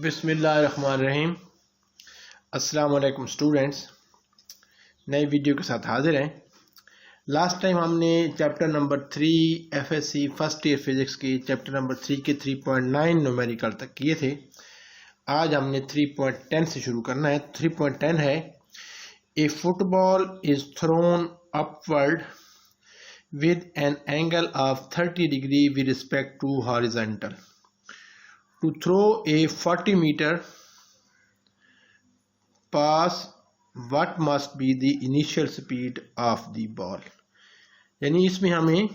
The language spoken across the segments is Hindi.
बिस्मिल्लाहिर्रहमानिर्रहीम। अस्सलाम वालेकुम स्टूडेंट्स, नई वीडियो के साथ हाजिर हैं। लास्ट टाइम हमने chapter number 3 FSc first year physics की चैप्टर नंबर 3 के 3.9 न्यूमेरिकल तक किए थे। आज हमने 3.10 से शुरू करना है। 3.10 है, a football is thrown upward with an angle of 30 degree with respect to horizontal. To throw a 40 meter pass, what must be the initial speed of the ball? यानी इसमें हमें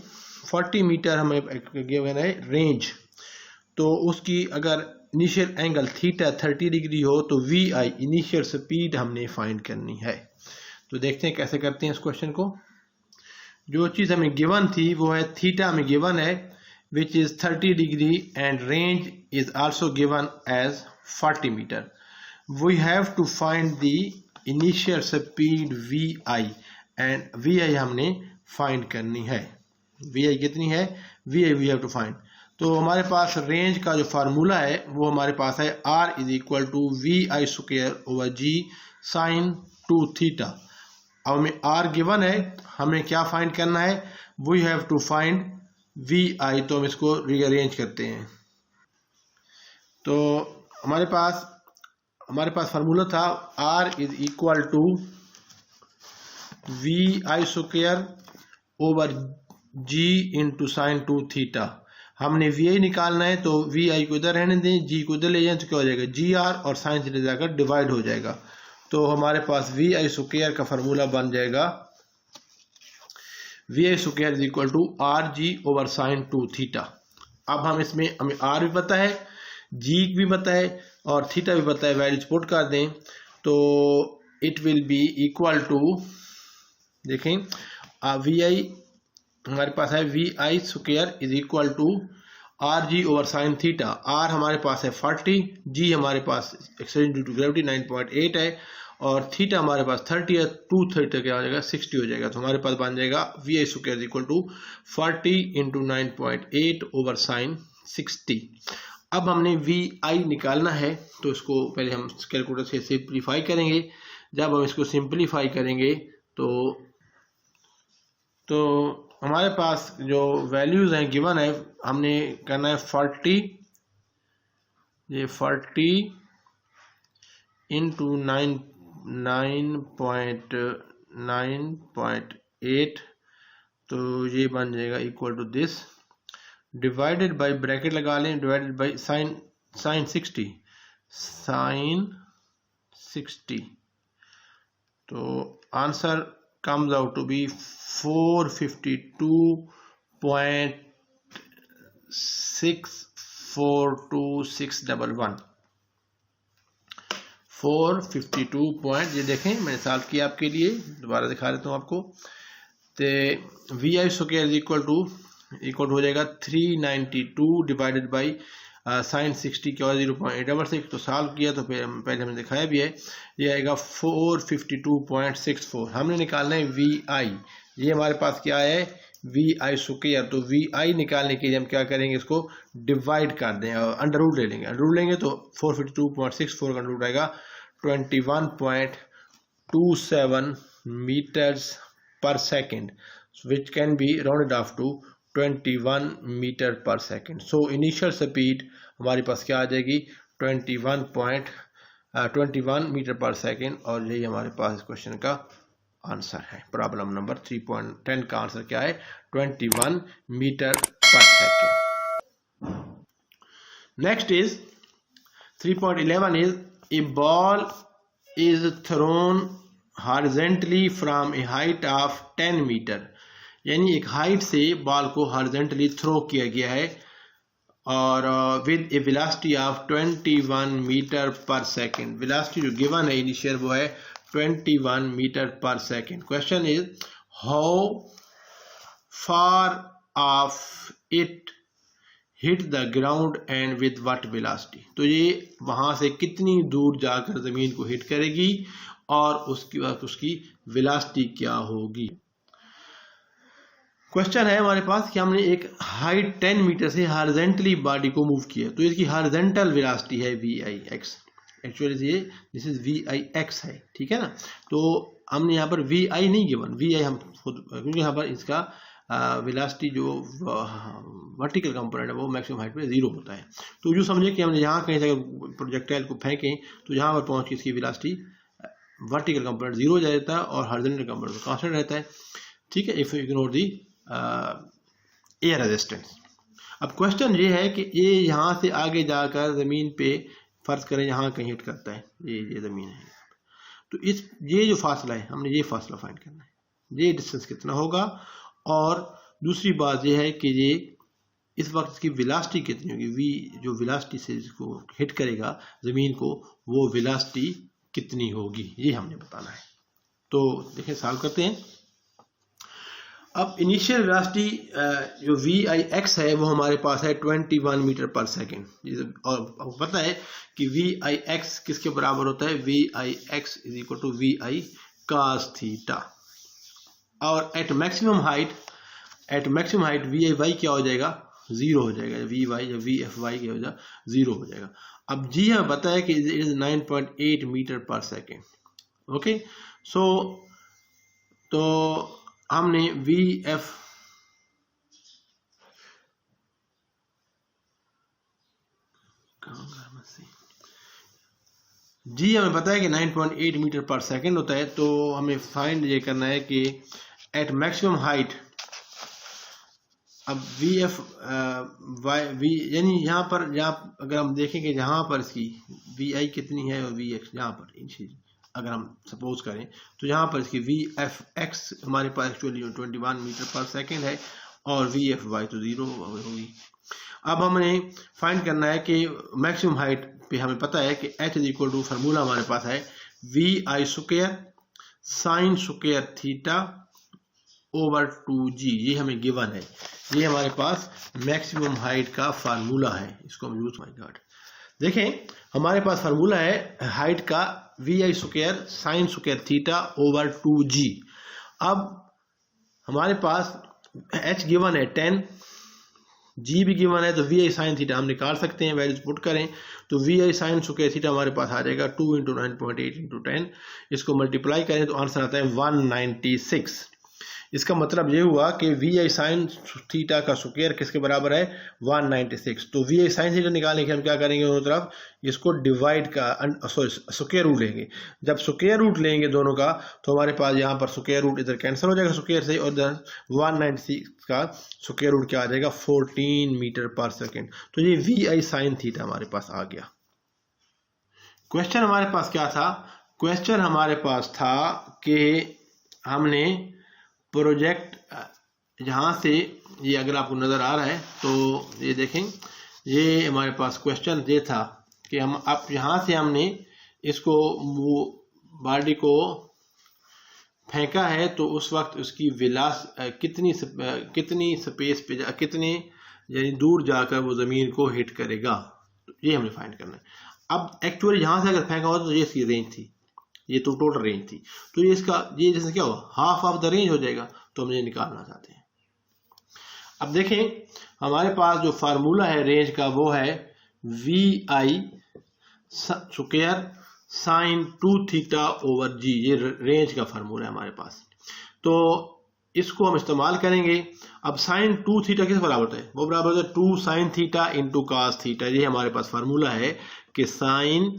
40 मीटर हमें गिवन है रेंज, तो उसकी अगर इनिशियल एंगल थीटा 30 डिग्री हो तो वी आई इनिशियल स्पीड हमने फाइंड करनी है। तो देखते हैं कैसे करते हैं इस क्वेश्चन को। जो चीज़ हमें गिवन थी वो है थीटा हमें गिवन है which is 30 degree and range is also given as 40 meter. We have to find the initial speed vi and vi हमने find करनी है। vi कितनी है? vi we have to find। तो हमारे पास रेंज का जो फार्मूला है वो हमारे पास है r is equal to vi square over g sin 2 theta। अब हमें r गिवन है, हमें क्या फाइंड करना है? we have to find v i. तो हम इसको रीअरेंज करते हैं। तो हमारे पास फार्मूला था R is equal to we I square over g into sine 2 theta. हमने वी आई निकालना है तो वी आई को इधर रहने दें, जी को इधर ले जाए तो क्या हो जाएगा जी आर, और साइन से जाकर डिवाइड हो जाएगा। तो हमारे पास वी आई स्क्वायर का फार्मूला बन जाएगा V I square is equal to R G over sine 2 theta. अब हम इसमें हमें आर भी पता है, जी भी पता है और थीटा भी पता है, वैल्यूज पुट कर दें तो it will be equal to, देखें वी आई हमारे पास है we I square is equal to R G over sine theta. R हमारे पास है 40, जी हमारे पास एक्सलेरेशन ड्यू टू ग्रेविटी 9.8 है और थीटा हमारे पास 30 है। 2 थीटा क्या हो जाएगा 60 हो जाएगा। तो हमारे पास बन जाएगा V I square is equal to 40 into 9.8 over sine 60। अब हमने वी आई निकालना है तो इसको पहले हम कैलकुलेटर से सिंप्लीफाई करेंगे। जब हम इसको सिंप्लीफाई करेंगे तो हमारे पास जो वैल्यूज हैं गिवन है, हमने करना है 40 इंटू 9.8 तो ये बन जाएगा equal to this, divided by bracket लगा लें, डिवाइडेड बाय साइन 60। तो answer comes out to be 452.642611। 452 point, ये देखें मैंने सॉल्व किया आपके लिए, दोबारा दिखा देता हूँ आपको। तो we I square is equal to हो जाएगा 392 डिवाइडेड बाई साइन 60 क्या 0.866। तो सॉल्व किया तो पहले हमने दिखाया भी है, ये आएगा 452.64। हमने निकालना है वी आई, ये हमारे पास क्या है वी आई स्क्वायर। तो वी आई निकालने के लिए हम क्या करेंगे, इसको डिवाइड कर दें और अंडर रूट ले लेंगे। अंडर रूट लेंगे तो 452.64 का अंडर रूट आएगा 21.27 meters per second, which can be rounded off to 21 meter per second. So initial speed हमारे पास क्या आ जाएगी 21 मीटर पर सेकेंड, और यही हमारे पास इस क्वेश्चन का आंसर है। प्रॉब्लम नंबर 3.10 का आंसर क्या है 21 metre per second. Next is 3.11 is a ball is thrown horizontally from a height of 10 metre. यानी एक हाइट से बॉल को हॉरिजॉन्टली थ्रो किया गया है और with a velocity of 21 metre per second. Velocity जो गिवन है इनिशियल वो है 21 metre per second. Question is how far off it hit the ground and with what velocity. तो ये वहां से कितनी दूर जाकर जमीन को हिट करेगी और उसकी वेलोसिटी क्या होगी। क्वेश्चन है हमारे पास कि हमने एक हाइट 10 मीटर से हॉरिजॉन्टली बॉडी को मूव किया, तो इसकी हॉरिजॉन्टल वेलोसिटी है VIX। एक्चुअली ये दिस इज VIX है, ठीक है ना। तो हमने यहाँ पर VI नहीं गिवन, VI हम खुद, क्योंकि यहाँ पर इसका वेलोसिटी जो वर्टिकल कंपोनेंट है वो मैक्सिमम हाइट पे 0 होता है। तो जो समझे कि हमने यहाँ कहीं से प्रोजेक्टाइल को फेंकें तो यहाँ पर पहुँच के इसकी वेलोसिटी वर्टिकल कंपोनेंट 0 हो जाता है और हॉरिजॉन्टल कंपोनेंट कांस्टेंट रहता है, ठीक है, if you ignore the air resistance. अब क्वेश्चन ये है कि ये यहाँ से आगे जाकर ज़मीन पे फर्ज करें यहाँ कहीं हिट करता है, ये ज़मीन है, तो इस ये जो फासला है हमने ये फासला फाइंड करना है, ये डिस्टेंस कितना होगा। और दूसरी बात ये है कि ये इस वक्त इसकी वेलोसिटी कितनी होगी, v जो वेलोसिटी से इसको हिट करेगा ज़मीन को वो वेलोसिटी कितनी होगी, ये हमने बताना है। तो देखें सॉल्व करते हैं। अब इनिशियल वेलोसिटी जो VIX है वो हमारे पास है 21 मीटर पर सेकेंड, और पता है कि VIX किसके बराबर होता है, VIX is equal to VI cos theta. और एट मैक्सिमम हाइट VI क्या हो जाएगा, 0 हो जाएगा, VY या VFY क्या हो जाएगा, 0 हो जाएगा। अब जी हमें पता है कि it is 9.8 metre per second. Okay, सो तो हमने VF जी हमें पता है कि 9.8 मीटर पर सेकेंड होता है, तो हमें फाइंड ये करना है कि एट मैक्सिमम हाइट, अब VF यानी यहाँ पर, जहाँ अगर हम देखेंगे जहाँ पर इसकी VI कितनी है और VX यहाँ पर अगर हम सपोज करें तो यहाँ पर इसकी VFX हमारे पास एक्चुअली 21 मीटर पर सेकेंड है और VFY तो 0 होगी। अब हमने फाइंड करना है कि मैक्सिमम हाइट पे हमें पता है कि H is equal to, formula हमारे पास है VI square sine square theta over 2G, ये हमें गिवन है, ये हमारे पास मैक्सिमम हाइट का फार्मूला है, इसको हम यूज माय गॉड देखें। हमारे पास फार्मूला है हाइट का VI square sine square theta over 2G। अब हमारे पास H गिवन है 10, G भी गिवन है, तो VI साइन थीटा हम निकाल सकते हैं, वैल्यूज पुट करें तो VI साइन स्क्वायर थीटा हमारे पास आ जाएगा 2 × 9.8 × 10, इसको मल्टीप्लाई करें तो आंसर आता है 196। इसका मतलब ये हुआ कि VI साइन थीटा का स्क्वायर किसके बराबर है, 196। तो VI साइन थीटा निकालने के हम क्या करेंगे, दोनों तरफ इसको डिवाइड का स्क्वायर रूट लेंगे। जब स्क्वायर रूट लेंगे दोनों का तो हमारे पास यहाँ पर स्क्वायर रूट इधर कैंसिल हो जाएगा स्क्वायर से, और इधर 196 का स्क्वायर रूट क्या आ जाएगा, 14 मीटर पर सेकेंड। तो ये VI साइन थीटा हमारे पास आ गया। क्वेश्चन हमारे पास क्या था, क्वेश्चन हमारे पास था कि हमने प्रोजेक्ट जहाँ से, ये अगर आपको नज़र आ रहा है तो ये देखें, ये हमारे पास क्वेश्चन ये था कि हम अब यहाँ से हमने इसको बॉडी को फेंका है तो उस वक्त उसकी कितनी स्पेस पे कितने यानी दूर जाकर वो ज़मीन को हिट करेगा, तो ये हमें फाइंड करना है। अब एक्चुअली यहाँ से अगर फेंका होता तो ये इसकी रेंज थी, ये तो टोटल रेंज थी, तो ये इसका ये जैसे क्या हुआ, हाफ ऑफ द रेंज हो जाएगा, तो हम ये निकालना चाहते हैं। अब देखें हमारे पास जो फार्मूला है रेंज का वो है VI square sine 2 theta over G, ये रेंज का फार्मूला है हमारे पास, तो इसको हम इस्तेमाल करेंगे। अब साइन 2 थीटा किस बराबर होता है, वो बराबर होता है 2 sine theta into cos theta, ये हमारे पास फार्मूला है कि sine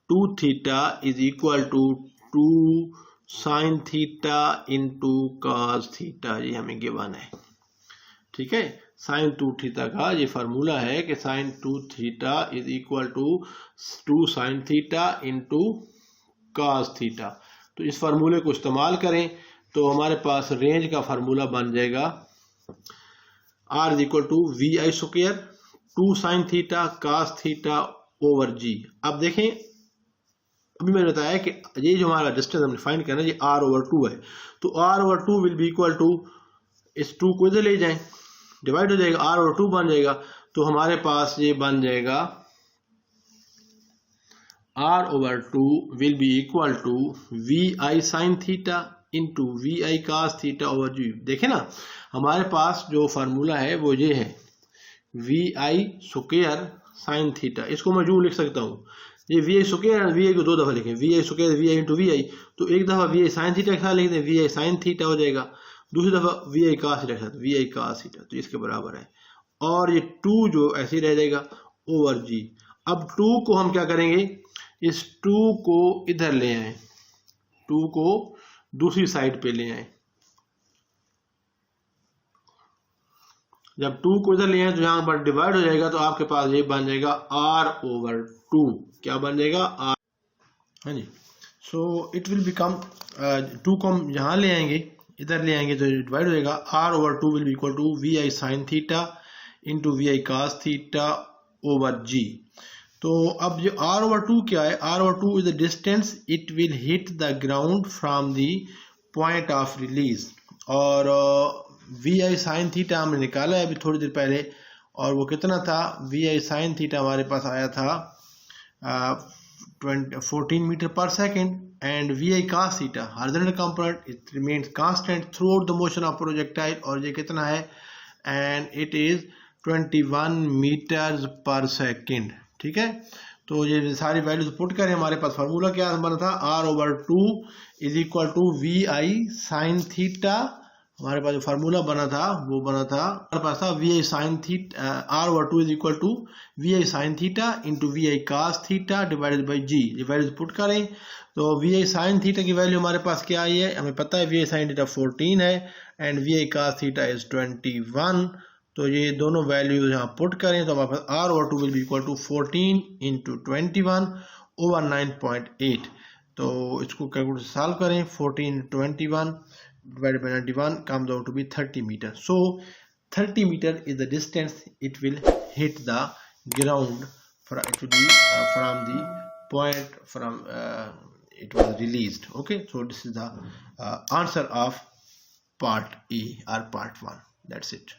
2 theta is equal to 2 sine theta into cos theta, ये हमें गिवन है, ठीक है। साइन 2 थीटा का ये फार्मूला है कि sine 2 theta is equal to 2 sine theta into cos theta. तो इस फार्मूले को इस्तेमाल करें तो हमारे पास रेंज का फार्मूला बन जाएगा R is equal to VI square 2 sine theta cos theta over G। अब देखें अभी मैंने बताया कि ये जो हमारा डिस्टेंस हमने फाइंड करना है ये R ओवर 2 है, तो R over 2 will be equal to, इस 2 को इधर ले जाएं डिवाइड हो जाएगा, R ओवर 2 बन जाएगा, तो हमारे पास ये बन जाएगा R over 2 will be equal to VI sine theta into v I cos theta over g. देखे ना, हमारे पास जो फार्मूला है वो ये है we I square sine theta. इसको मैं यूं लिख सकता हूँ, ये v I square, v i को दो दफा लिखें, v I square v i into v i, तो एक दफा वी आई साइन थीटा के साथ लिख दें, वी आई साइन थीटा हो जाएगा, दूसरी दफा वी आई कास थीटा के साथ वी आई कास थीटा, तो इसके बराबर है। और ये 2 जो ऐसे ही रह जाएगा ओवर जी। अब 2 को हम क्या करेंगे, इस 2 को इधर ले आए, 2 को दूसरी साइड पे ले आए। जब 2 को इधर ले आए तो यहां पर डिवाइड हो जाएगा, तो आपके पास ये बन जाएगा r ओवर 2। क्या बन जाएगा, r। हाँ जी, सो इट विल बिकम 2 को हम यहां ले आएंगे, इधर ले आएंगे तो डिवाइड हो जाएगा, r over 2 will be equal to we I sine theta into v I cos theta over g. तो अब जो r ओवर 2 क्या है, r over 2 is the distance it will hit the ground from the point of release. और वी आई साइन थीटा हमने निकाला है अभी थोड़ी देर पहले, और वो कितना था, वी आई साइन थीटा हमारे पास आया था 14 metre per second, and V I cos theta horizontal component it remains constant throughout the motion of projectile, और ये कितना है, and it is 21 metres per second. ठीक है, तो ये सारी वैल्यूज पुट करें, हमारे पास फार्मूला क्या बना था, r over 2 is equal to we I sine theta. हमारे पास जो फार्मूला बना था वो बना था, हमारे पास था v I sine theta, r over 2 is equal to we I sine theta into v I cos theta divided by g. ये वैल्यूज पुट करें तो वी आई साइन थीटा की वैल्यू हमारे पास क्या आई है, हमें पता है वी आई साइन थीटा 14 है and V I cos theta is 21। To ये दोनों वैल्यूज यहाँ पुट करें तो हमारे पास r over 2 will be equal to 14 into 21 over 9.8। तो इसको कैलकुलेटर सॉल्व करें, 14 21 divided by 91 comes out to be 30 meters. So 30 meter is the distance it will hit the ground from, it will be from the point from it was released. Okay, so this is the answer of part A or part 1. That's it.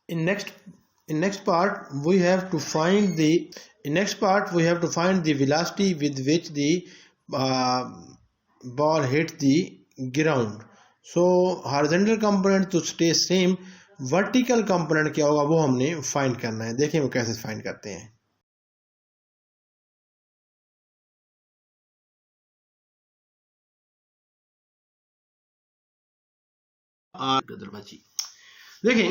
In next part we have to find the velocity with which the ball hit the ground. So horizontal component to stay same, vertical component क्या होगा वो हमने फाइंड करना है। देखिए वो कैसे फाइंड करते हैं। देखें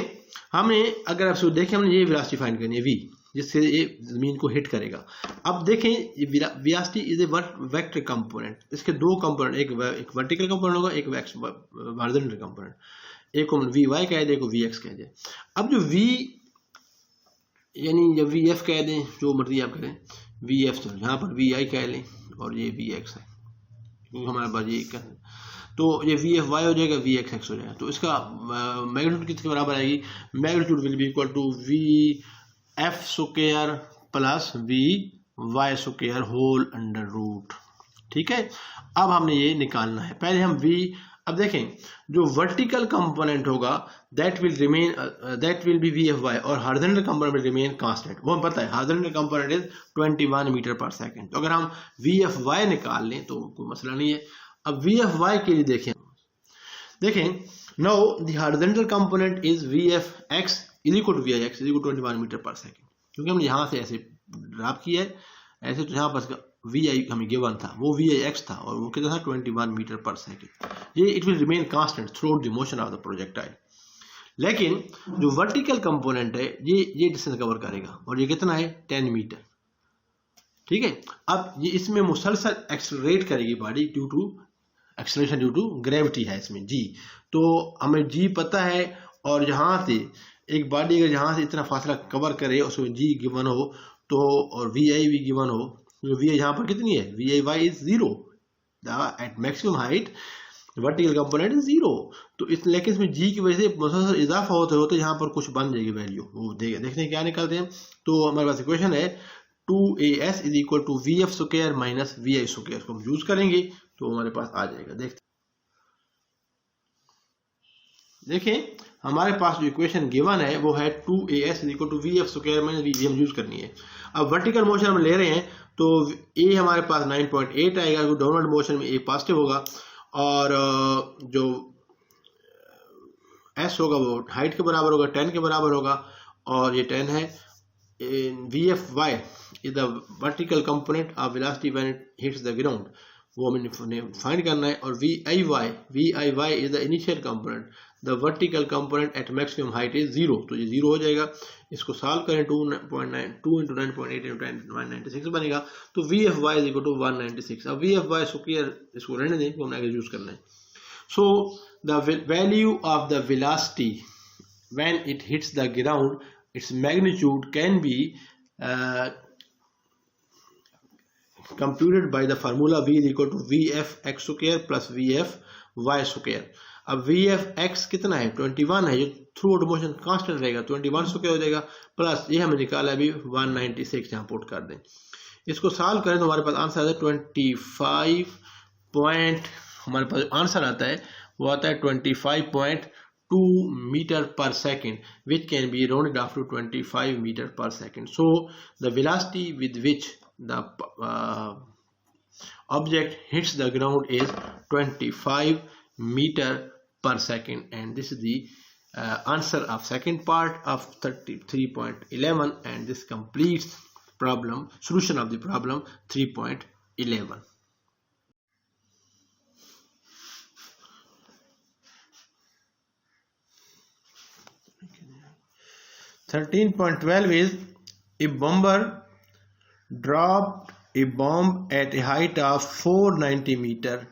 हमें, अगर आप देखें हमने ये वेलोसिटी फाइंड करनी है v, जिससे ये जमीन को हिट करेगा। अब देखें velocity is a vector component, इसके दो कंपोनेंट, एक वर्टिकल कंपोनेंट होगा, एक हॉरिजॉन्टल कंपोनेंट, एक को वी वाई कह दें, एक को वी एक्स कह दें। अब जो v यानी जब वी एफ कह दें, जो मर्जी आप कहें, वी एफ तो यहाँ पर वी आई कह लें और ये वी एक्स है क्योंकि हमारे पास ये कह, तो ये वी एफ वाई हो जाएगा, वी एक्स एक्स हो जाएगा। तो इसका मैग्नीट्यूड किसके बराबर आएगी, magnitude will be equal to V F square plus V Y square whole under root. ठीक है, अब हमने ये निकालना है। पहले हम v, अब देखें जो वर्टिकल कंपोनेंट होगा that will be v f y, और horizontal component will remain constant. वो हमें पता है horizontal component is 21 metre per second. तो अगर हम वी एफ वाई निकाल लें तो कोई मसला नहीं है। अब वी एफ वाई के लिए देखें now the horizontal component is V F X is equal to we I X is equal to 21 metre per second, क्योंकि हमने यहाँ से ऐसे ड्रॉप किया है ऐसे, तो यहाँ पर वी आई हमें गिवन था, वो वी आई एक्स था और वो कितना था 21 मीटर पर सेकेंड। ये it will remain constant throughout the motion of the projectile. लेकिन जो वर्टिकल कंपोनेंट है ये डिस्टेंस कवर करेगा और ये कितना है 10 मीटर। ठीक है, अब ये इसमें मुसलसल एक्सेलरेट करेगी body due to acceleration due to gravity है इसमें जी। तो हमें जी पता है, और यहाँ से एक बॉडी अगर यहाँ से इतना फासला कवर करे उसमें जी गिवन हो तो, और वी आई भी गिवन हो, तो वी आई यहाँ पर कितनी है, we I Y is 0, at maximum height vertical component is 0। तो इस लेकिन इसमें जी की वजह से मुसलसल इजाफा होते होते यहाँ पर कुछ बन जाएगी वैल्यू, वो देखते क्या निकलते हैं। तो हमारे पास इक्वेशन है 2as is equal to V F square minus V I square, को हम यूज करेंगे तो हमारे पास आ जाएगा। देखें हमारे पास जो इक्वेशन गिवन है वो है 2as is equal to V F square minus V, हम यूज करनी है। अब वर्टिकल मोशन हम ले रहे हैं तो a हमारे पास 9.8 आएगा, डाउनवर्ड मोशन में a पॉजिटिव होगा, और जो एस होगा वो हाइट के बराबर होगा, 10 के बराबर होगा, और ये 10 है। VFY is the vertical component of velocity when it hits the ground, वो हमें फाइंड करना है। और VIY is the initial component, the vertical component eight maximum height is 0, तो ये 0 हो जाएगा। इसको सॉल्व करें 2 into 9.8 into 196 बनेगा, तो VFY इज इक्वल टू 196। अब VFY स्क्वायर इसको रहने दें, तो हमने आगे यूज करना है। So the value of the velocity when it hits the ground, its magnitude can be computed by the formula V is equal to VF x square plus VF y square। अब VF x कितना है 21 है, जो थ्रू आउट मोशन कांस्टेंट रहेगा, 21 स्क्वायर हो जाएगा, प्लस ये हमें निकाला अभी 196, यहाँ पुट कर दें। इसको सॉल्व करें तो हमारे पास आंसर आता है 25 पॉइंट, हमारे पास आंसर आता है वो आता है 25.2 meter per second, which can be rounded off to 25 meter per second. So the velocity with which the object hits the ground is 25 meter per second, and this is the answer of second part of 33.11, and this completes problem solution of the problem 3.11. 13.12 is a bomber dropped a bomb at a height of 490 meter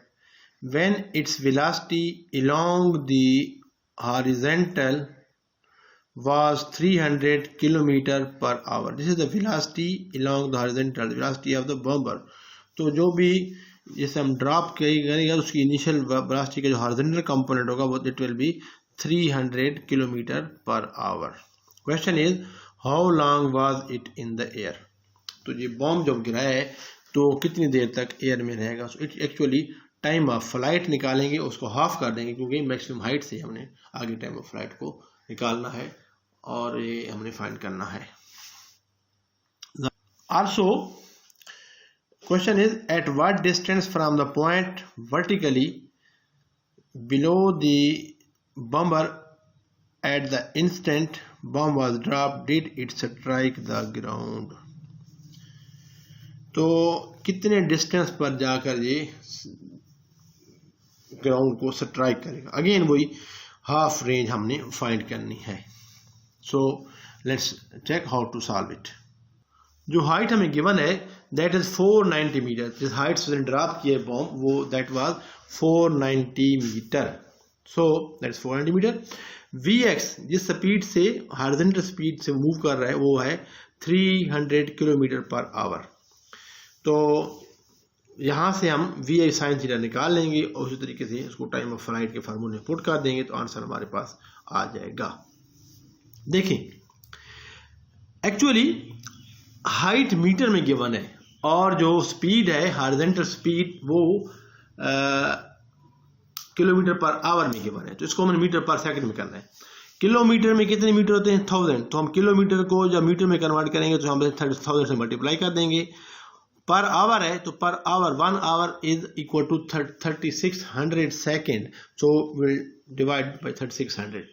when its velocity along the horizontal was 300 kilometer per hour. This is the velocity along the horizontal, the velocity of the bomber. तो जो भी जैसे हम ड्रॉप करेंगे उसकी इनिशियल वेलोसिटी का जो हॉरिजॉन्टल कंपोनेंट होगा वो it will B 300 kilometre per hour. Question is how long was it in the air. तो ये बॉम्ब जब गिरा है तो कितनी देर तक एयर में रहेगा। So it actually time of flight निकालेंगे, उसको हाफ कर देंगे क्योंकि मैक्सिमम हाइट से हमने आगे टाइम ऑफ फ्लाइट को निकालना है और ये हमने फाइंड करना है। Also question is at what distance from the point vertically below the बम्बर at the instant bomb was dropped did it strike the ground। तो कितने डिस्टेंस पर जाकर ये ग्राउंड को स्ट्राइक करेगा। अगेन वही हाफ रेंज हमने फाइंड करनी है। So let's check how to solve it. जो हाइट हमें गिवन है दैट इज 490 मीटर, जिस हाइट से ड्रॉप किया बॉम्ब वो that was 490 metre. So that is 490 metre. Vx जिस स्पीड से हॉरिजॉन्टल स्पीड से मूव कर रहा है वो है 300 किलोमीटर पर आवर। तो यहाँ से हम Vi साइन थीटा निकाल लेंगे और उसी तरीके से उसको टाइम ऑफ फ्लाइट के फार्मूले में पुट कर देंगे तो आंसर हमारे पास आ जाएगा। देखें एक्चुअली हाइट मीटर में गिवन है और जो स्पीड है हॉरिजॉन्टल स्पीड वो किलोमीटर पर आवर में गिवन है, तो इसको हमने मीटर पर सेकंड में करना है। किलोमीटर में कितने मीटर होते हैं 1000, तो हम किलोमीटर को जब मीटर में कन्वर्ट करेंगे तो हम 1000 से मल्टीप्लाई कर देंगे। पर आवर है तो per hour 1 hour is equal to 3600 second, so will divide by 3600।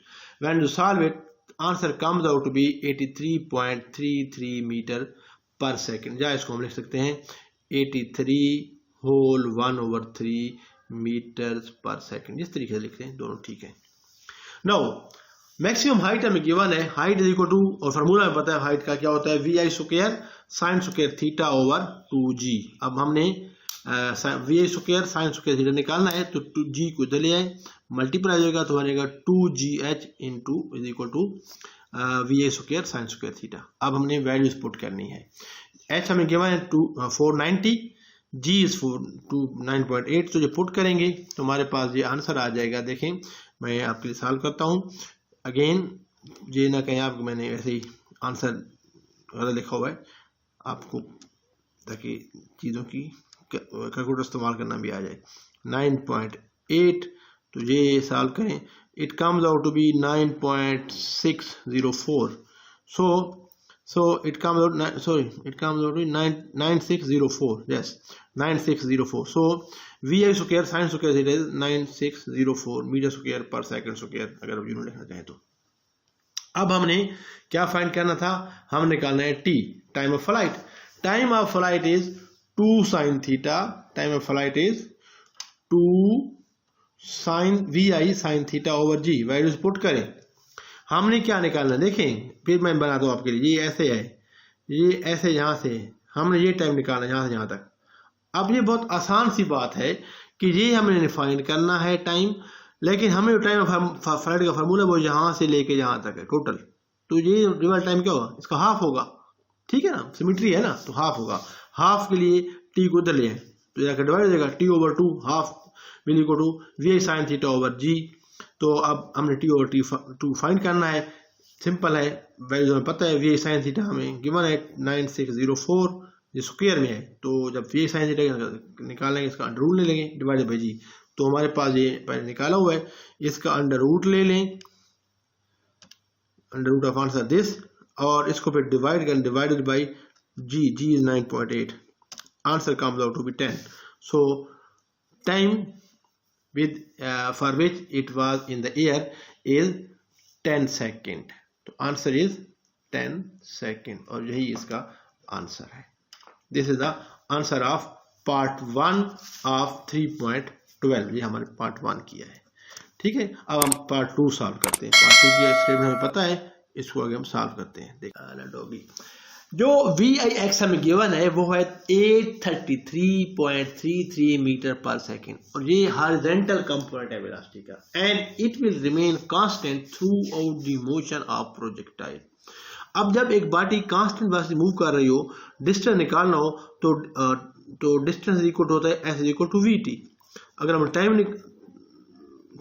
When you solve it answer comes out to be 83.33 metre per second, या इसको हम लिख सकते हैं 83 होल 1/3 मीटर्स पर सेकंड, जिस तरीके से लिखते हैं दोनों ठीक है। नाउ मैक्सिमम हाइट हमें गिवन है, हाइट इज इक्वल टू, और फार्मूला में पता है हाइट का क्या होता है VI square sine square theta over 2g। अब हमने VI square sine square theta निकालना है तो 2g को इधर ले आए, मल्टीप्लाई हो जाएगा तो बनेगा 2gh into is equal to VI square sine square theta. अब हमने वैल्यूज पुट करनी है। h हमें गिवन है 490, G इज 9.8, तो जो पुट करेंगे तो हमारे पास ये आंसर आ जाएगा। देखें मैं आपके लिए सॉल्व करता हूँ। अगेन ये ना कहें आपको मैंने वैसे ही आंसर गलत लिखा हुआ है आपको, ताकि चीज़ों की कैलकुलेटर इस्तेमाल करना भी आ जाए। 9.8 तो ये सॉल्व करें, it comes out to be 9.604। सो So it comes out, it comes out to 9604. Yes, 9604. So VI square sin square theta is 9604 metre square per second square, अगर आप यूनिट लिखना चाहें तो। अब हमने क्या फाइंड करना था, हम निकालना है T, time of flight. Time of flight is 2 sin theta, time of flight is 2 sin VI sin theta over G. Values put करें, हमने क्या निकालना देखें, फिर मैं बना दूं आपके लिए। ये ऐसे है, ये ऐसे यहाँ से हमने ये टाइम निकालना यहाँ से यहाँ तक। अब ये बहुत आसान सी बात है कि ये हमने फाइंड करना है टाइम, लेकिन हमें टाइम फ्लाइट का फार्मूला वो यहाँ से लेके यहाँ तक है टोटल। तो ये रिवर्स टाइम क्या होगा, इसका हाफ होगा, ठीक है ना, सिमेट्री है ना, तो हाफ होगा। हाफ के लिए टी को उधर ले आए तो जाकर डिवाइड हो जाएगा, t over 2 half will equal to v sine theta over g. तो अब हमने टी ओवर टी 2 फाइंड करना है, सिंपल है, वैल्यू हमें पता है। वी साइन थीटा हमें गिवन है 9604, ये स्क्वायर में है, तो जब वी साइन थीटा निकालेंगे इसका अंडर रूट ले लेंगे डिवाइडेड बाई जी। तो हमारे पास ये पहले निकाला हुआ है, इसका अंडर रूट ले लें, under root of answer this, और इसको फिर डिवाइड करें, divided by G, G is 9.8, answer comes out to be 10। So time with for which it was in the air is 10 second। तो आंसर इज 10 सेकेंड, और यही इसका आंसर है। This is the answer of part 1 of 3.12। ये हमारे पार्ट 1 किया है, ठीक है। अब हम पार्ट 2 सॉल्व करते हैं। पार्ट 2 की स्टेप हमें पता है, इसको आगे हम सॉल्व करते हैं। देखिए जो VIX हमें गिवन है वो है 833.33 मीटर पर सेकेंड, और ये हॉरिजॉन्टल कंपोनेंट है वेलोसिटी का, and it will remain constant throughout the motion of projectile. अब जब एक बॉडी कांस्टेंट वेलोसिटी मूव कर रही हो, डिस्टेंस निकालना हो तो डिस्टेंस इक्वल होता है S इक्वल टू VT। अगर हम टाइम,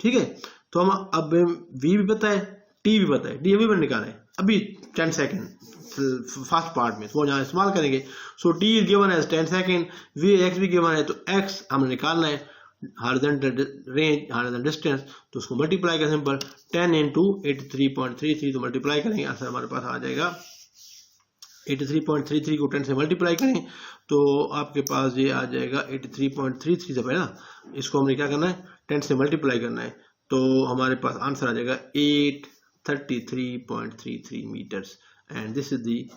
ठीक है, तो हम अब V भी पता है, T भी पता है, D अभी मैंने निकाला है अभी 10 सेकेंड फर्स्ट पार्ट में, तो यहाँ इस्तेमाल करेंगे। So t is given as 10 second, v x भी गिवन है, तो एक्स हमें निकालना है हॉरिजॉन्टल रेंज, हॉरिजॉन्टल डिस्टेंस, तो उसको मल्टीप्लाई करें, सिंपल 10 इंटू 83.33, तो मल्टीप्लाई करेंगे, आंसर हमारे पास आ जाएगा 83.33 को 10 से मल्टीप्लाई करें तो आपके पास ये आ जाएगा 83.33 से पहले ना, इसको हमने क्या करना है 10 से मल्टीप्लाई करना है, तो हमारे पास आंसर आ जाएगा 833.33 metres, and this is the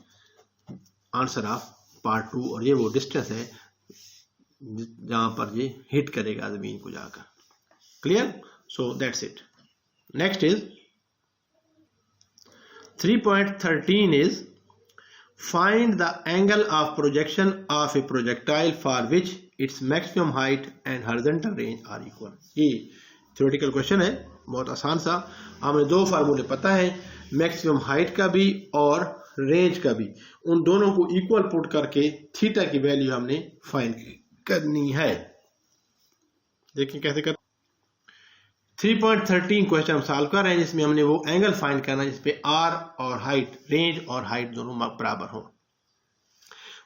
answer of part 2। और ये वो डिस्टेंस है जहां पर ये हिट करेगा जमीन को जाकर। Clear? So that's it. Next is 3.13 is find the angle of projection of a projectile for which its maximum height and horizontal range are equal। ये थ्योरेटिकल क्वेश्चन है, बहुत आसान सा। हमें दो फार्मूले पता है, मैक्सिमम हाइट का भी और रेंज का भी, उन दोनों को इक्वल पुट करके थीटा की वैल्यू हमने फाइंड करनी है। देखिए कैसे कर। 3.13 क्वेश्चन हम सॉल्व कर रहे हैं जिसमें हमने वो एंगल फाइंड करना है जिसपे आर और हाइट, रेंज और हाइट दोनों बराबर हो।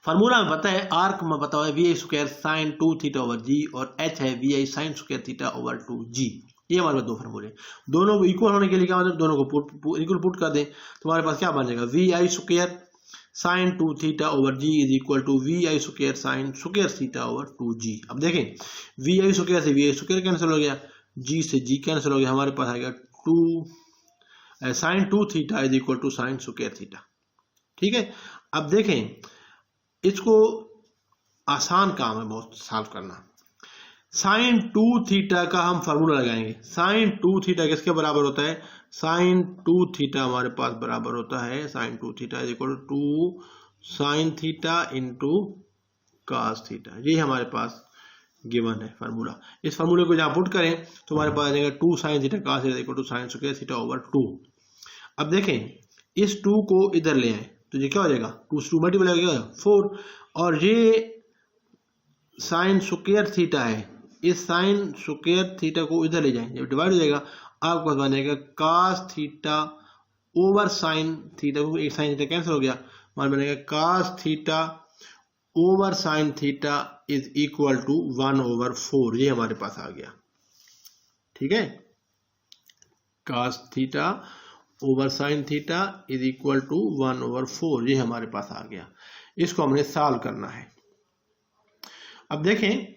फार्मूला में पता है, आर को पता है we I square sine 2 theta over g, और एच है we I sine square theta over 2 g. ये हमारे पास दो फार्मूले, दोनों को इक्वल होने के लिए क्या मतलब दोनों को इक्वल पुट कर दें तो हमारे पास क्या बन जाएगा, V I square sine 2 theta over G is equal to we I square sine square theta over 2 G. अब देखें वी आई स्क्वायर से वी आई स्क्वायर कैंसिल हो गया, जी से जी कैंसिल हो गया, हमारे पास आएगा 2 sine 2 theta is equal to sine square theta. ठीक है, अब देखें इसको आसान काम है बहुत सॉल्व करना। साइन 2 थीटा का हम फार्मूला लगाएंगे। साइन 2 थीटा किसके बराबर होता है, साइन 2 थीटा हमारे पास बराबर होता है sine 2 theta is equal to sine theta into cos theta. ये हमारे पास गिवन है फार्मूला। इस फार्मूले को जहां पुट करें तो हमारे पास आ जाएगा 2 sine theta cos theta equal to sine square theta over 2। अब देखें इस 2 को इधर ले आए तो ये क्या हो जाएगा, 2 से 2 मल्टीप्लाई हो जाएगा 4, और ये साइन स्क्वायर थीटा है, इस साइन स्क्वायर थीटा को इधर ले जाएं, जब डिवाइड हो जाएगा आपके पास बनेगा cos theta over sine theta, को एक साइन थीटा कैंसिल हो गया, हमारा बनेगा cos theta over sine theta is equal to 1/4। ये हमारे पास आ गया। ठीक है, cos theta over sine theta is equal to 1/4। ये हमारे पास आ गया, इसको हमने सॉल्व करना है। अब देखें,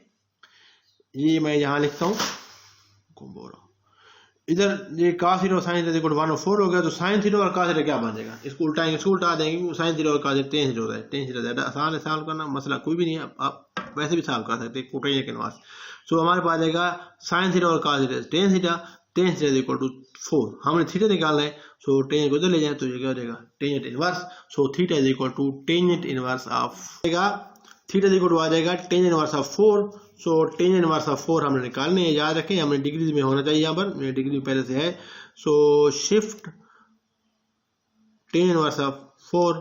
ये मैं यहाँ लिखता हूँ, इधर ये cos थीटा और sin थीटा इक्वल टू 1/4 हो गया, तो sin थीटा और cos थीटा क्या बन जाएगा, इसको उल्टाएंगे, इसको उल्टा देंगे, sin थीटा और cos थीटा tan थीटा होता है, tan थीटा ज्यादा आसान है सॉल्व करना, मसला कोई भी नहीं है, आप वैसे भी सॉल्व कर सकते हैं कोटाई कैनवास। सो हमारे पास आएगा sin थीटा और cos theta tan theta equal to 4, हमने थीटा निकालना है, सो tan को इधर ले जाए तो ये क्या हो जाएगा tangent inverse, so theta is equal to tangent inverse of theta equal to आ जाएगा tangent inverse of 4। So tangent inverse of 4 हमने निकालने हैं, याद रखें हमने डिग्रीज में होना चाहिए, यहाँ पर मेरी डिग्री पहले से है। So shift tangent inverse of 4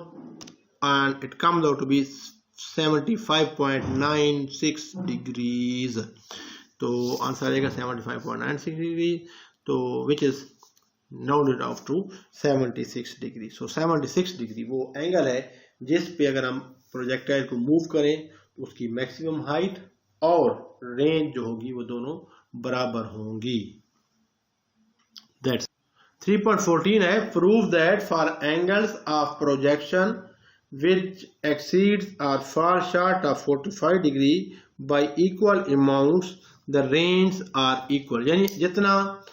and it comes out to be 75.96 degrees, तो आंसर आएगा 75.96 डिग्री, तो which is rounded off to 76 degree. So 76 degree वो एंगल है जिस पे अगर हम प्रोजेक्टाइल को मूव करें तो उसकी मैक्सिमम हाइट और रेंज जो होगी वो दोनों बराबर होंगी। दैट्स 3.14 है, prove that for angles of projection which exceeds or fall short of 45 degree by equal amounts the range are equal, यानी जितना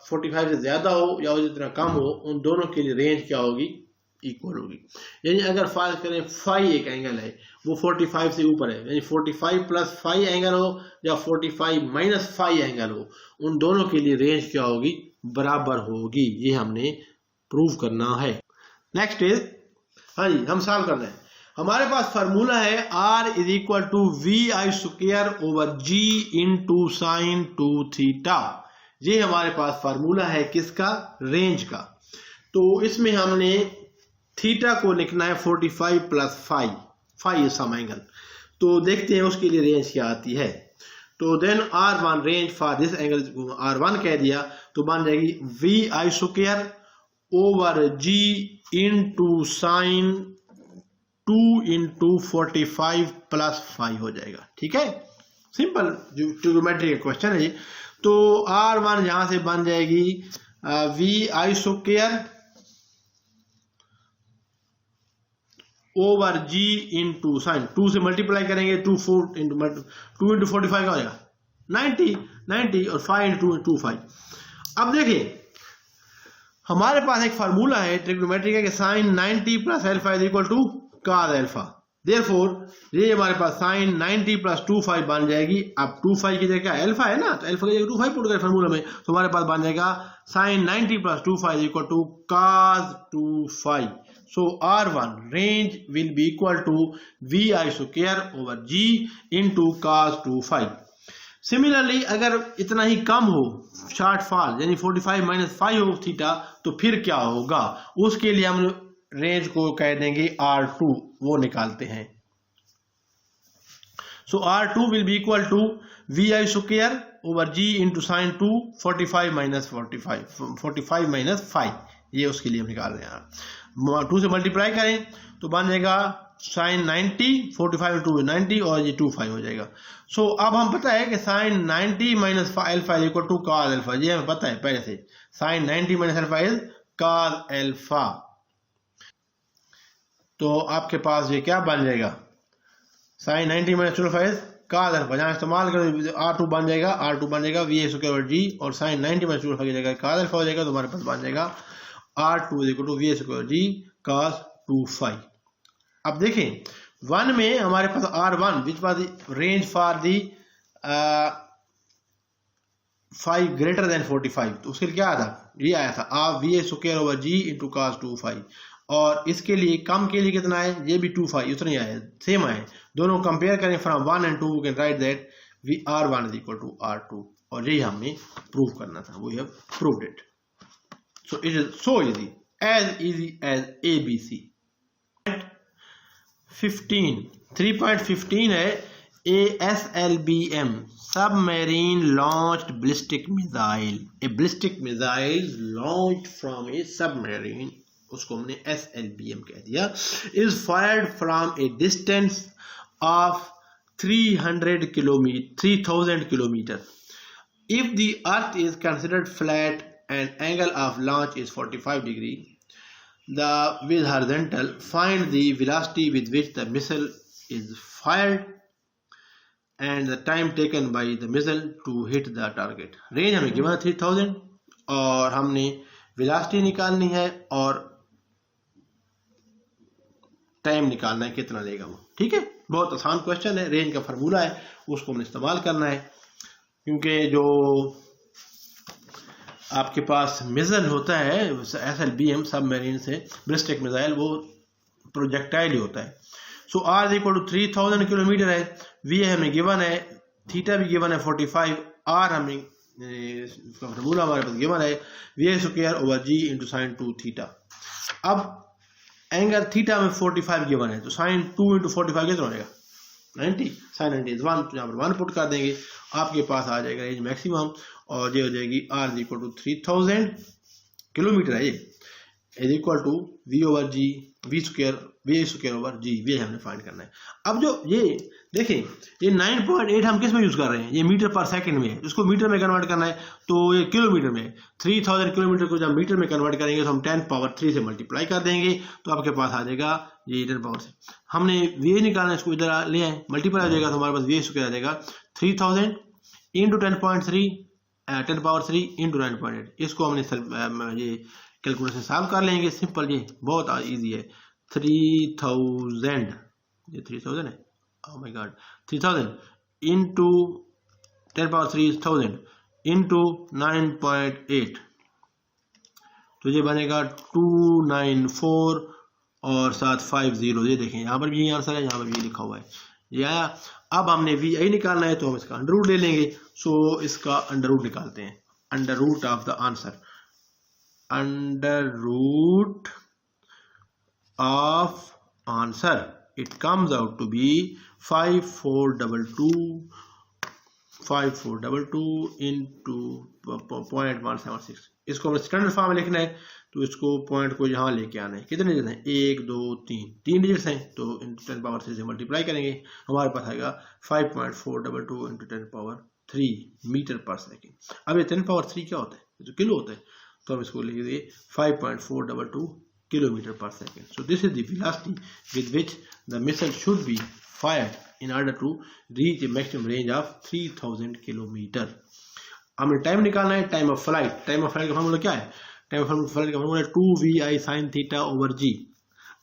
45 से ज्यादा हो या जितना कम हो उन दोनों के लिए रेंज क्या होगी, इक्वल होगी। यानी अगर फर्ज करें फाई एक एंगल है वो 45 से ऊपर है, यानी 45 प्लस फाई एंगल हो या 45 माइनस फाई एंगल हो, उन दोनों के लिए रेंज क्या होगी, बराबर होगी। ये हमने प्रूव करना है। नेक्स्ट इज, हाँ जी हम सॉल्व करना है। हमारे पास फार्मूला है R is equal to VI square over G into sine 2 theta. ये हमारे पास फार्मूला है किसका, रेंज का। तो इसमें हमने थीटा को लिखना है 45 प्लस 5 सम एंगल, तो देखते हैं उसके लिए रेंज क्या आती है। तो then R1 range for this angle R1 कह दिया तो बन जाएगी VI square over G into sine 2 into 45 plus 5 हो जाएगा। ठीक है, सिंपल ट्रिग्नोमेट्री का क्वेश्चन है ये। तो R1 यहां से बन जाएगी VI square over G into sine 2 से मल्टीप्लाई करेंगे, 2 इंटू 45 का हो जाएगा 90 और 5 इंटू 2 5। अब देखिए हमारे पास एक फार्मूला है ट्रिग्नोमेट्री का कि sine 90 plus alpha is equal to cos alpha. Therefore ये हमारे पास साइन 90 प्लस 25 बन जाएगी। अब 25 की जगह अल्फा है ना, तो अल्फा की जगह 25 पुट करें फार्मूला में, तो हमारे पास बन जाएगा sine 90 plus 25 equal to cos 25। So R1 range will be equal to VI square over G into cos 25। Similarly अगर इतना ही कम हो शॉर्ट फॉल यानी 45 माइनस 5 हो थीटा, तो फिर क्या होगा, उसके लिए हम रेंज को कह देंगे R2, वो निकालते हैं। So R2 will be equal to VI square over G into sine 2 45 minus 5, ये उसके लिए हम निकाल रहे हैं। 2 से मल्टीप्लाई करें तो बन जाएगा साइन 90, 45 टू 90 और ये 25 हो जाएगा। सो अब हम पता है कि sine 90 minus alpha equal to cos alpha, ये हमें पता है पहले से, sine 90 minus alpha is cos alpha. तो आपके पास ये क्या बन जाएगा, sine 90 minus alpha is cos alpha, जहां इस्तेमाल करें R2 बन जाएगा VI स्क्वायर ओवर G और साइन 90 माइनस अल्फा की जगह कॉस अल्फा हो जाएगा, तो हमारे पास बन जाएगा R2 is equal to VI square G cos 25। अब देखें 1 में हमारे पास R1 which was range for the 5 greater than 45, तो उसके लिए क्या आया था, ये आया था आप VI square over G into cos 25, और इसके लिए कम के लिए कितना है, ये भी 25 उतना ही आया, सेम आए। दोनों कंपेयर करें from 1 and 2 we can write that R1 is equal to R2, और यही हमने प्रूव करना था, we have proved it. So it is so easy as ABC। 3.15 है, ASLBM submarine launched ballistic missile, a ballistic missile launched from a submarine, उसको हमने SLBM कह दिया, is fired from a distance of 3000 kilometer if the earth is considered flat and angle of launch is 45 degree. The with horizontal, find the velocity with which the missile is fired and the time taken by the missile to hit the target. Range हमें given है 3000 और हमने velocity निकालनी है और टाइम निकालना है कितना लेगा वो. ठीक है, बहुत आसान क्वेश्चन है. रेंज का फार्मूला है, उसको हमने इस्तेमाल करना है, क्योंकि जो आपके पास मिसाइल होता है SLBM सबमरीन से ब्लिस्टिक मिसाइल, वो प्रोजेक्टाइल ही होता है. सो R इक्वल टू 3000 किलोमीटर है. V हमें गिवन है, थीटा भी गिवन है 45, R हमें फार्मूला हमारे पास गिवन है V square over G into sine 2 theta. अब एंगल थीटा में 45 गिवन है, तो साइन 2 इंटू 45 कितना हो जाएगा 90, साइन 90 इज 1, तो यहाँ पर 1 पुट कर देंगे, आपके पास आ जाएगा रेंज मैक्सिमम, और ये हो जाएगी R इक्वल टू 3000 किलोमीटर है, ये is equal to V over G, V square over G. ये हमने फाइंड करना है. अब जो ये देखें, ये 9.8 हम किस में यूज कर रहे हैं, ये मीटर पर सेकंड में है, इसको मीटर में कन्वर्ट करना है तो ये किलोमीटर में. 3000 किलोमीटर को जब मीटर में कन्वर्ट करेंगे तो हम 10 पावर 3 से मल्टीप्लाई कर देंगे, तो आपके पास आ जाएगा ये 10 पावर से. हमने V निकालना है, इसको इधर ले आए, मल्टीप्लाई हो जाएगा तो हमारे पास V स्क्वायर आ जाएगा 3000 इंटू 10.3 10 पावर 3 इंटू 9.8. इसको हमने ये कैलकुलेशन सॉल्व कर लेंगे, सिंपल, ये बहुत इजी है. 3000, ये 3000 है, oh my god, 3000 into 10 power 3 1000 into 9.8, तो ये बनेगा 294 और साथ 50. ये देखें, यहाँ पर भी यही आंसर है, यहाँ पर भी लिखा हुआ है, ये आया. अब हमने VI निकालना है तो हम इसका अंडर रूट ले लेंगे. सो इसका अंडर रूट निकालते हैं. Under root of the answer, under root of answer, it comes out to be 5422 into 0.176. इसको हमें स्टैंडर्ड फॉर्म में लिखना है, तो इसको पॉइंट को यहाँ लेके आना है. कितने डिजिट हैं, 1 2 3 डिजिट्स हैं, तो इंटू 10 पावर 3 से मल्टीप्लाई करेंगे, हमारे पास आएगा 5.422 into 10 power 3 metre per second. अब ये 10 पावर 3 क्या होता है, ये तो किलो होता है, तो हम इसको लिख दिए 5.422 किलोमीटर पर second. So this is the velocity with which the missile should be fired in order to reach a maximum range of 3000 kilometre. हमें टाइम निकालना है, time of flight. Time of flight का फॉर्मूला क्या है, टाइम ऑफ फ्लाइट का formula 2VI sin theta over G.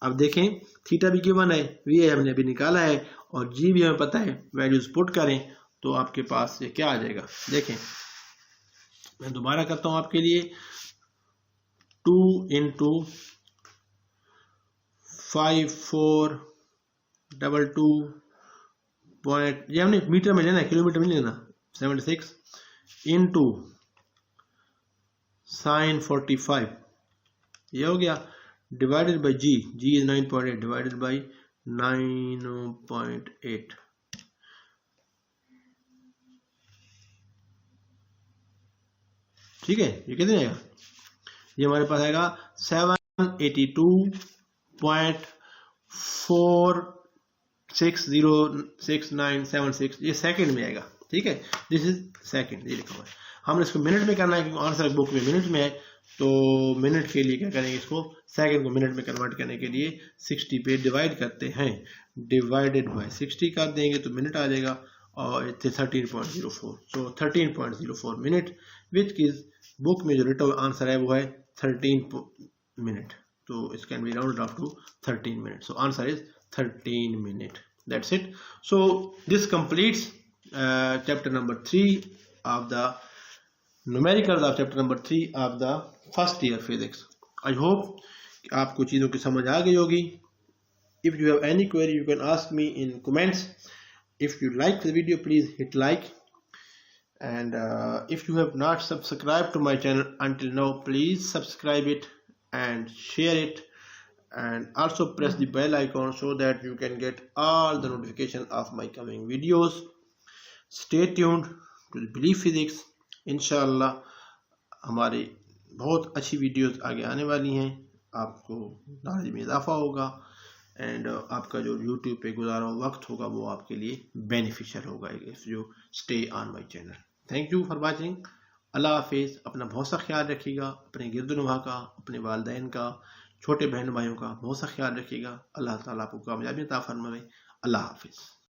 अब देखें, थीटा भी गिवन है, VI हमने अभी निकाला है, और G भी हमें पता है, वैल्यूज पुट करें तो आपके पास ये क्या आ जाएगा. देखें, मैं दोबारा करता हूं आपके लिए. 2 इंटू 5422 पॉइंट, ये हमने मीटर में लेना है, किलोमीटर में लेना, 76 इंटू साइन 45, ये हो गया, divided by G is 9.8 divided by 9.8. ठीक है, ये कितने आएगा, ये हमारे पास आएगा 782.4606976. ये सेकंड में आएगा. ठीक है, दिस इज सेकंड, ये लिखा हुआ है. हमने इसको मिनट में करना है, क्योंकि आंसर बुक में मिनट में है, तो मिनट के लिए क्या करेंगे, इसको सेकंड को मिनट में कन्वर्ट करने के लिए 60 पे डिवाइड करते हैं, डिवाइडेड बाय 60 कर देंगे तो मिनट आ जाएगा, और 13.04. सो 13.04 मिनट, विच इज बुक में जो रिटन आंसर है वो है 13 मिनट. तो it can be rounded up to 13 minute. So answer is 13 minute. That's it. So this completes chapter number 3 of the numericals of chapter number 3 of the first year physics. I hope आपको चीज़ों की समझ आ गई होगी. If you have any query, you can ask me in comments. If you like the video, please hit like. And if you have not subscribed to my channel until now, please subscribe it and share it. And also press the bell icon so that you can get all the notifications of my coming videos. Stay tuned to the Believe Physics. इंशाल्लाह हमारी बहुत अच्छी वीडियोस आगे आने वाली हैं, आपको नॉलेज में इजाफा होगा, एंड आपका जो YouTube पे गुजारा हुआ वक्त होगा वो आपके लिए बेनिफिशियल होगा if you stay on my channel. Thank you for watching. अल्लाह हाफिज़। अपना बहुत सा ख्याल रखिएगा, अपने गिरदुनवा का, अपने वालिदैन का, छोटे बहन भाइयों का बहुत सा ख्याल रखिएगा। अल्लाह ताला आपको कामयाबी अता फरमाए। अल्लाह हाफिज़।